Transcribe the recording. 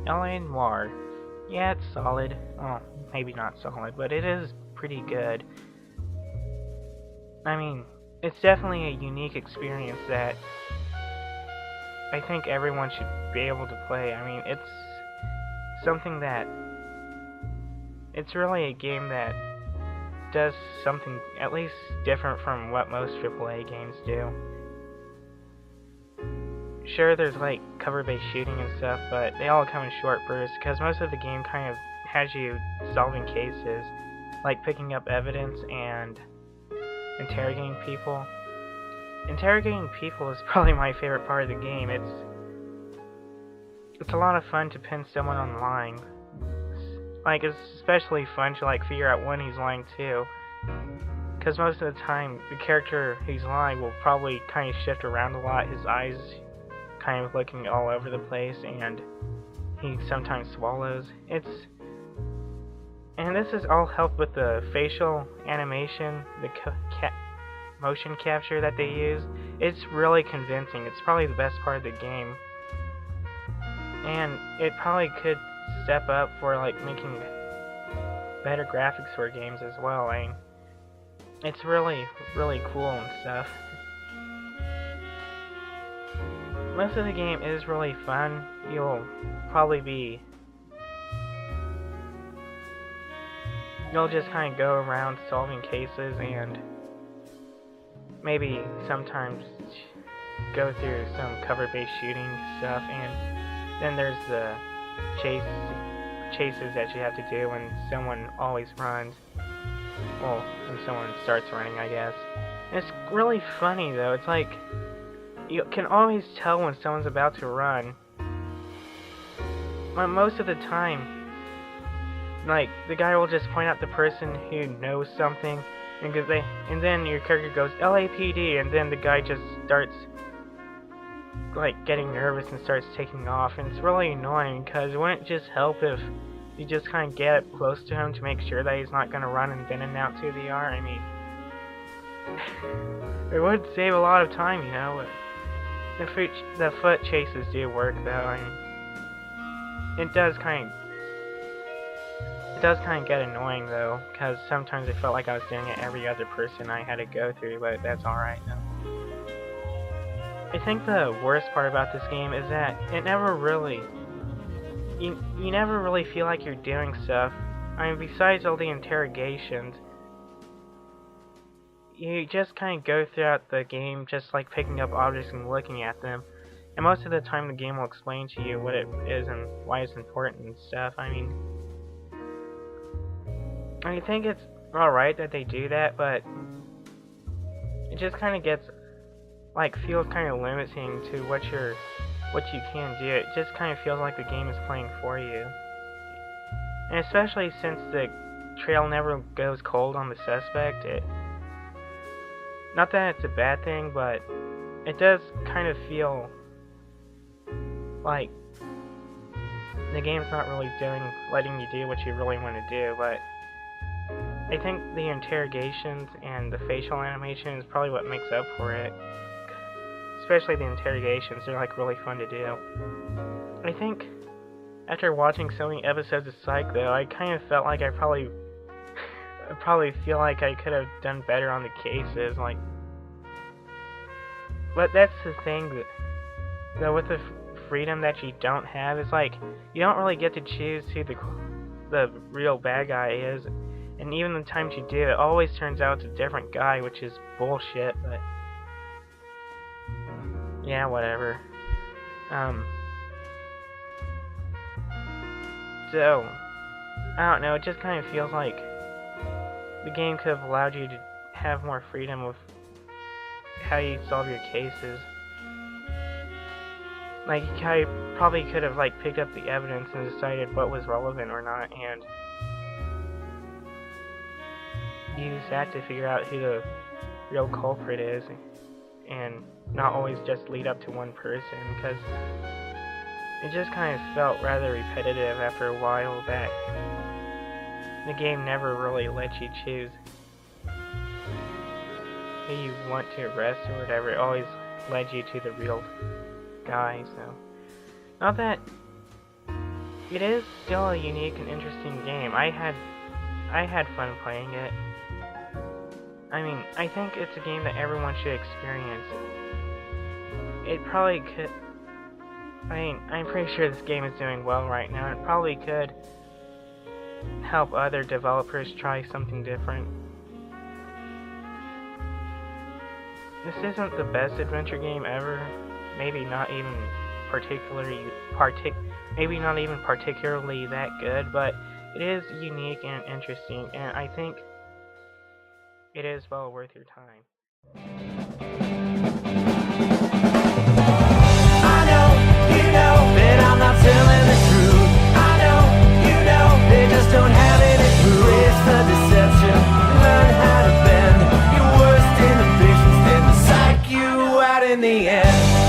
LA Noire. Yeah, it's solid. Well, maybe not solid, but it is pretty good. I mean, it's definitely a unique experience that I think everyone should be able to play. I mean, it's something that it's really a game that does something at least different from what most AAA games do. Sure, there's like cover-based shooting and stuff, but they all come in short bursts because most of the game kind of has you solving cases, like picking up evidence and interrogating people. Interrogating people is probably my favorite part of the game. It's a lot of fun to pin someone on lying. Like, it's especially fun to like figure out when he's lying too, because most of the time the character who's lying will probably kind of shift around a lot. His eyes kind of looking all over the place, and he sometimes swallows. And this is all helped with the facial animation, the motion capture that they use. It's really convincing. It's probably the best part of the game, and it probably could step up for like making better graphics for games as well. I mean, it's really cool and stuff. Most of the game is really fun. You'll just kind of go around solving cases and maybe sometimes go through some cover-based shooting stuff, and then there's the chases that you have to do when someone always runs. Well, when someone starts running, I guess. And it's really funny though. It's like you can always tell when someone's about to run. But most of the time, like the guy will just point out the person who knows something, and then your character goes LAPD, and then the guy just starts like getting nervous and starts taking off, and it's really annoying because wouldn't it just help if you just kind of get up close to him to make sure that he's not gonna run and then announce who they are? I mean, it would save a lot of time, you know. But the foot chases do work though. I mean, it does kind of get annoying though, because sometimes it felt like I was doing it every other person I had to go through, but that's alright though. I think the worst part about this game is that it never really... You never really feel like you're doing stuff. I mean, besides all the interrogations, you just kind of go throughout the game just like picking up objects and looking at them. And most of the time the game will explain to you what it is and why it's important and stuff. I mean, I think it's alright that they do that, but it just kind of gets... like feels kind of limiting to what you can do. It just kind of feels like the game is playing for you. And especially since the trail never goes cold on the suspect, not that it's a bad thing, but it does kind of feel like the game's not really letting you do what you really want to do. But I think the interrogations and the facial animation is probably what makes up for it. Especially the interrogations, they're like really fun to do. I think after watching so many episodes of Psych though, I kind of felt like I probably feel like I could have done better on the cases, like. But that's the thing though, with the freedom that you don't have, it's like you don't really get to choose who the real bad guy is, and even the times you do, it always turns out it's a different guy, which is bullshit. But yeah, whatever. So, I don't know, it just kind of feels like the game could have allowed you to have more freedom with how you solve your cases. Like, you probably could have, like, picked up the evidence and decided what was relevant or not, and use that to figure out who the real culprit is, and not always just lead up to one person, because it just kind of felt rather repetitive after a while that the game never really lets you choose who you want to arrest or whatever. It always led you to the real guy. So not that it is still a unique and interesting game. I had fun playing it. I mean, I think it's a game that everyone should experience. It probably could. I mean, I'm pretty sure this game is doing well right now. It probably could help other developers try something different. This isn't the best adventure game ever. Maybe not even particularly that good, but it is unique and interesting, and I think it is well worth your time. I know, you know, that I'm not telling the truth. I know, you know, they just don't have any clue. It's the deception, learn how to bend your worst inhibitions, then psych you out in the end.